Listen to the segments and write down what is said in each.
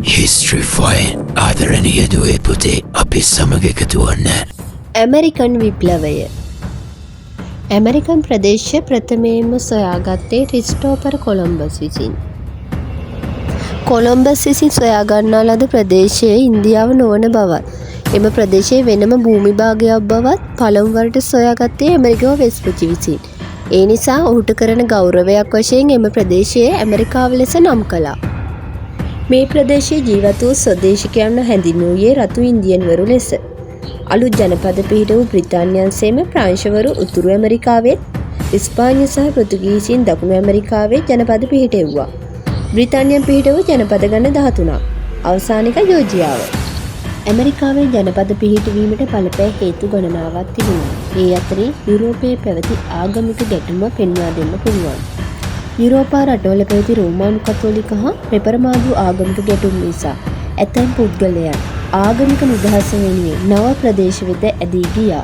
History fine ආදරණීය දුවේ පුතේ අපි සමග එකතු වන්න. ඇමරිකන් විප්ලවය. ඇමරිකන් ප්‍රදේශය ප්‍රථමයෙන්ම සොයාගත්තේ ක්‍රිස්ටෝපර් කොලම්බස් විසින්. කොලම්බස් විසින් සොයාගන්නා ලද ප්‍රදේශයේ ඉන්දියාව නොවන බවත්, එම ප්‍රදේශයේ වෙනම භූමි භාගයක් බවත් පළමුවරට සොයාගත්තේ ඇමරිකාව වෙස්පුචි විසින්. ඒ නිසා ඔහුට කරන ගෞරවයක් වශයෙන් එම ප්‍රදේශයේ ඇමරිකාව ලෙස නම් කළා. මේ ප්‍රදේශයේ ජීවත් වූ ස්වදේශිකයන් හැඳින්වූයේ රතු ඉන්දියන්වරු ලෙස. අලුත් ජනපද පිහිට වූ බ්‍රිතාන්‍යයන් සේම ප්‍රංශවරු උතුරු ඇමරිකාවෙත්, ඉස්පාඤ්ඤ සහ පෘතුගීසීන් දකුණු ආමරිකාවේ ජනපද පිහිටෙව්වා. බ්‍රිතාන්‍යයන් පිහිට වූ ජනපද ගණන 13ක්. අවසානික ජෝර්ජියාව. ඇමරිකාවේ ජනපද පිහිටවීමට බලපෑ හේතු ගණනාවක් තිබුණා. ඒ අතරේ යුරෝපයේ පැවති ආගමික ගැටුම පෙන්වා දෙන්න පුළුවන්. යුරෝපා රටවල පැවති රෝමානු කතෝලික හා රෙපරමාදු ආගමික ගැටුම් නිසා ඇතැම් පුද්ගලයන් ආගමික නිදහස වෙනුවෙන් නව ප්‍රදේශ වෙත ඇදී ගියා.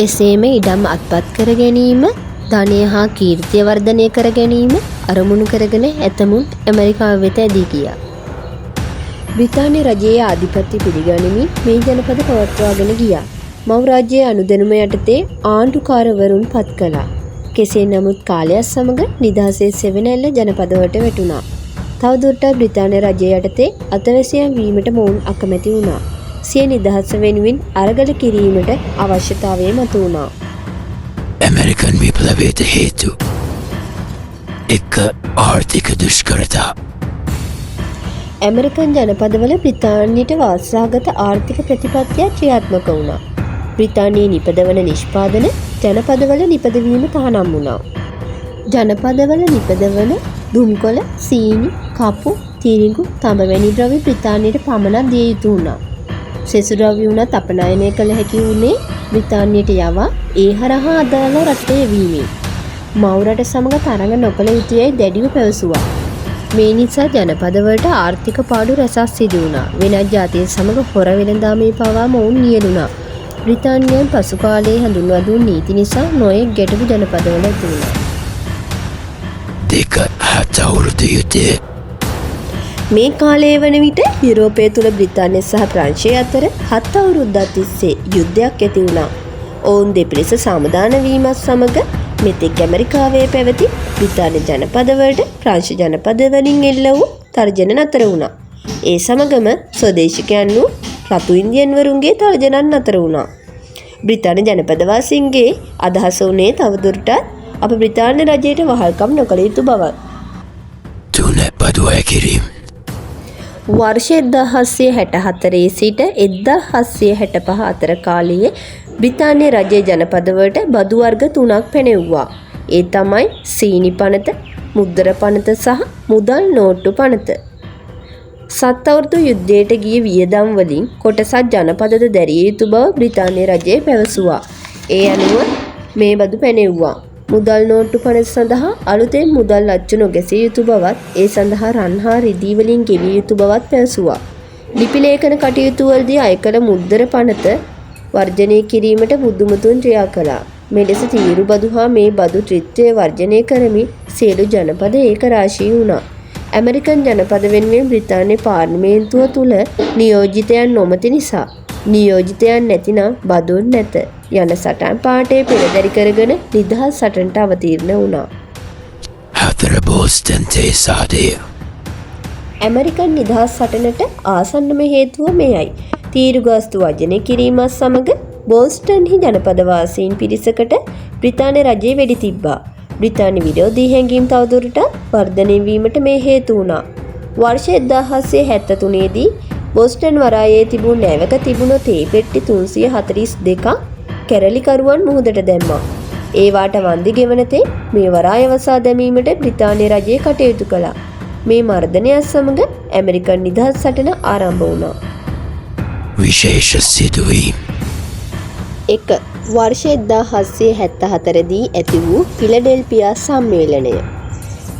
එසේම ඉඩම් අත්පත් කර ගැනීම, ධනය හා කීර්තිය වර්ධනය කර ගැනීම අරමුණු කරගෙන ඇතමුන් ඇමරිකාව වෙත ඇදී ගියා. බ්‍රිතාන්‍ය රජයේ ආධිපත්‍ය පිළිගනිමින් මේ ජනපද පවත්වාගෙන ගියා. මව් රාජ්‍යයේ අනුදැනුම යටතේ ආණ්ඩුකාරවරුන් පත් කළා. කෙසේ නමුත් කාලයත් සමග නිදහසේ සෙවණැල්ල ජනපදවලට වැටුණා. තවදුරටත් බ්‍රිතාන්‍ය රජය යටතේ අතවැසියන් වීමට මොවුන් අකමැති වුණා. සිය නිදහස වෙනුවෙන් අරගල කිරීමට අවශ්‍යතාවය මතුවුණා. ඇමරිකන් විප්ලවයට හේතු 1. ආර්ථික දුෂ්කරතා. ඇමරිකන් ජනපදවල බ්‍රිතාන්‍යයට වාසනාගත ආර්ථික ප්‍රතිපත්තියක් ක්‍රියාත්මක වුණා. බ්‍රිතාන්‍යයේ නිපදවන නිෂ්පාදන ජනපදවල නිපදවීම තහනම් වුණා. ජනපදවල නිපදවන දුම්කොළ, සීනි, කපු, තිරිඟු, තඹ වැනි ද්‍රව්‍ය බ්‍රිතාන්‍යයට පමණක් දිය යුතු වුණා. සෙසු ද්‍රව්‍ය උනත් අපනයනය කළ හැකි වුණේ බ්‍රිතාන්‍යයට යවා ඒ හරහා අදාළ රටට යැවීමෙන්. මව් රට සමග තරඟ නොකළ යුතුයයි දැඩිව පැවසුවා. මේ නිසා ජනපදවලට ආර්ථික පාඩු රැසක් සිදු වුණා. වෙනත් ජාතීන් සමග හොර වෙළඳාමේ පවා මොවුන් නියැලුණා. බ්‍රිතාන්‍යයන් පසු කාලයේ හඳුන්වා දුන් නීති නිසා නොයෙක් ගැටලු ජනපදවල ඇති වුණා. 2. හත් අවුරුදු යුද්ධය. මේ කාලයේ වන විට යුරෝපය තුළ බ්‍රිතාන්‍ය සහ ප්‍රංශය අතර 7 අවුරුද්දක් තිස්සේ යුද්ධයක් ඇති වුණා. ඔවුන් දෙපිරිස සමාදාන වීමත් සමග මෙතෙක් ඇමරිකාවේ පැවති බ්‍රිතාන්‍ය ජනපදවලට ප්‍රංශ ජනපද වලින් එල්ල වූ තර්ජන නතර වුණා. ඒ සමගම ස්වදේශිකයන් වූ රතු ඉන්දියන්වරුන්ගේ තර්ජනන් නතර වුණා. බ්‍රිතාන්‍ය ජනපදවාසීන්ගේ අදහස වුණේ තවදුරටත් අප බ්‍රිතාන්‍ය රජයට වහල්කම් නොකළ යුතු බවත්. 3. බදු අය කිරීම. වර්ෂ 1764 සිට 1765 අතර කාලයේ බ්‍රිතාන්‍ය රජයේ ජනපදවලට බදු වර්ග 3ක් පැනෙව්වා. ඒ තමයි සීනි පනත, මුද්දර පනත සහ මුදල් නෝට්ටු පනත. සත් අවුරුදු යුද්ධයට ගිය වියදම් වලින් කොටසක් ජනපදද දැරිය යුතු බව බ්‍රිතාන්‍ය රජය පැවසුවා. ඒ අනුව මේ බදු පැනෙව්වා. මුදල් නෝට්ටු පනත සඳහා අලුතෙන් මුදල් අච්චු නොගැසිය යුතු බවත්, ඒ සඳහා රන් හා රිදී වලින් ගෙවිය යුතු බවත් පැවසුවා. ලිපි ලේඛන කටයුතු වලදී අය කළ මුද්දර පනත වර්ජනය කිරීමට බුදුමතුන් ක්‍රියා කළා. මෙලෙස තීරු බදු හා මේ බදු ත්‍රිත්වය වර්ජනය කරමින් සියලු ජනපද ඒකරාශී වුණා. ඇමරිකන් ජනපද වෙනුවෙන් බ්‍රිතාන්‍ය පාර්ලිමේන්තුව තුළ නියෝජිතයන් නොමැති නිසා නියෝජිතයන් නැතිනම් බදුන් නැත යන සටන් පාඨය පෙරදරි කරගෙන නිදහස් සටනට අවතීර්ණ වුණා. 4. බෝස්ටන් තේසාදය. ඇමරිකන් නිදහස් සටනට ආසන්නම හේතුව මෙයයි. තීරුගාස්තු වර්ජනය කිරීමත් සමග බෝස්ටන්හි ජනපදවාසීන් පිරිසකට බ්‍රිතාන්‍ය රජයේ වෙඩි තිබ්බා. බ්‍රිතාන්‍ය විරෝධී හැඟීම් තවදුරටත් වර්ධනය වීමට මේ හේතු වුණා. වර්ෂ 1773 දී බෝස්ටන් වරායේ තිබුණු නැවක තිබුණු තේ පෙට්ටි 342ක් කැරලිකරුවන් මුහුදට දැම්මා. ඒවාට වන්දි ගෙවන තේ මේ වරාය වසා දැමීමට බ්‍රිතාන්‍ය රජය කටයුතු කළා. මේ මර්ධනයත් සමග ඇමරිකන් නිදහස් සටන ආරම්භ වුණා. විශේෂ සිදුවීම්. 1. වර්ෂ 1774 දී ඇති වූ ෆිලඩෙල්ෆියා සම්මේලනය.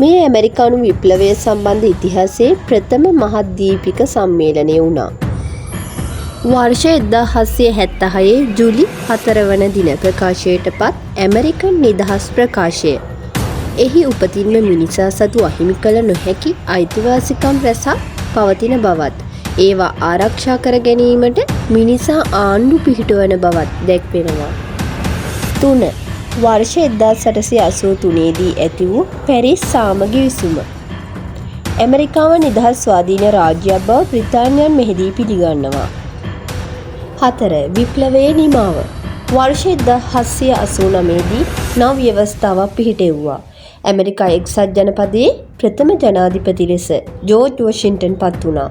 මේ ඇමරිකානු විප්ලවය සම්බන්ධ ඉතිහාසයේ ප්‍රථම මහත් දීපික සම්මේලනය වුණා. වර්ෂ 1776 ජූලි 4 වන දින ප්‍රකාශයට පත් ඇමරිකන් නිදහස් ප්‍රකාශය. එහි උපතින්ම මිනිසා සතු අහිමි කළ නොහැකි අයිතිවාසිකම් රැසක් පවතින බවත් ඒවා ආරක්ෂා කර ගැනීමට මිනිසා ආණ්ඩු පිහිටුවන බවත් දැක්වෙනවා. 3. වර්ෂ 1883 දී ඇති වූ පැරිස් සාමගි විසුම. ඇමරිකාව නිදහස් ස්වාධීන රාජ්‍යයක් බව බ්‍රිතාන්‍යයන් මෙහිදී පිළිගන්නවා. 4. විප්ලවයේ නිමාව. වර්ෂ 1789 දී නව ව්‍යවස්ථාවක් පිහිටෙව්වා. ඇමරිකා එක්සත් ජනපදයේ ප්‍රථම ජනාධිපති ලෙස ජෝර්ජ් වොෂින්ටන් පත් වුණා.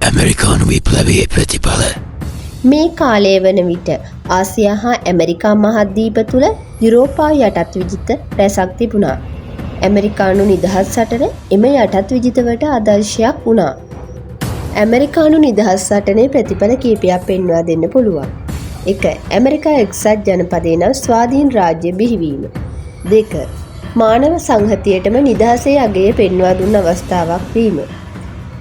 ඇමරිකානු විප්ලවයේ ප්‍රතිඵල. මේ කාලය වන විට ආසියා හා ඇමරිකා මහද්වීප තුළ යුරෝපා යටත් විජිත රැසක් තිබුණා. ඇමරිකානු නිදහස් සටන එම යටත් විජිතවට ආදර්ශයක් වුණා. ඇමරිකානු නිදහස් සටනේ ප්‍රතිඵල කීපයක් පෙන්වා දෙන්න පුළුවන්. 1. ඇමරිකා එක්සත් ජනපදයේ නම් ස්වාධීන රාජ්‍ය බිහිවීම. 2. මානව සංහතියටම නිදහසේ අගය පෙන්වා දුන්න අවස්ථාවක් වීම.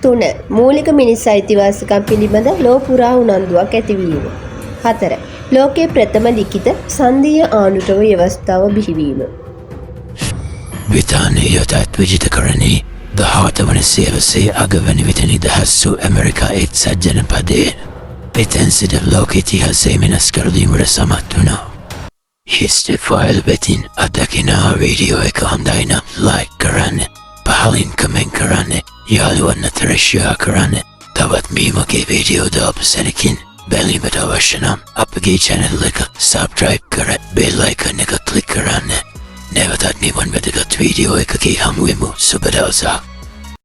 3. මූලික මිනිස් අයිතිවාසිකම් පිළිබඳ ලෝ පුරා උනන්දුවක් ඇතිවීම. 4. ලෝකයේ ප්‍රථම ලිඛිත සංධීය ආණ්ඩුව ව්‍යවස්ථාව බිහිවීම. බ්‍රිතාන්‍ය යටත් විජිතකරණයේ 17 වන සියවසේ අගවන විට නිදහස් වූ ඇමරිකා එක්සත් ජනපදයේ එතැන් සිට ලෝක ඉතිහාසය වෙනස් කරදීමට සමත් වුණා. හිස්ටරි ෆයිල් වෙතින් අදකිනා වීඩියෝ එක හොඳයි නම් ලයික් කරන්න, පහලින් කමෙන්ට් කරන්න, යාළුවන් අතර ෂෙයා කරන්න. තවත් මේ වගේ වීඩියෝ ද ඔබ සැනකින් බැලීමට අවශ්‍ය නම් අපගේ channel එක subscribe කර bell icon එක click කරන්න. නැවතත් නිවන් වැදගත් වීඩියෝ එකකින් හමු වෙමු. සුබ දවසක්.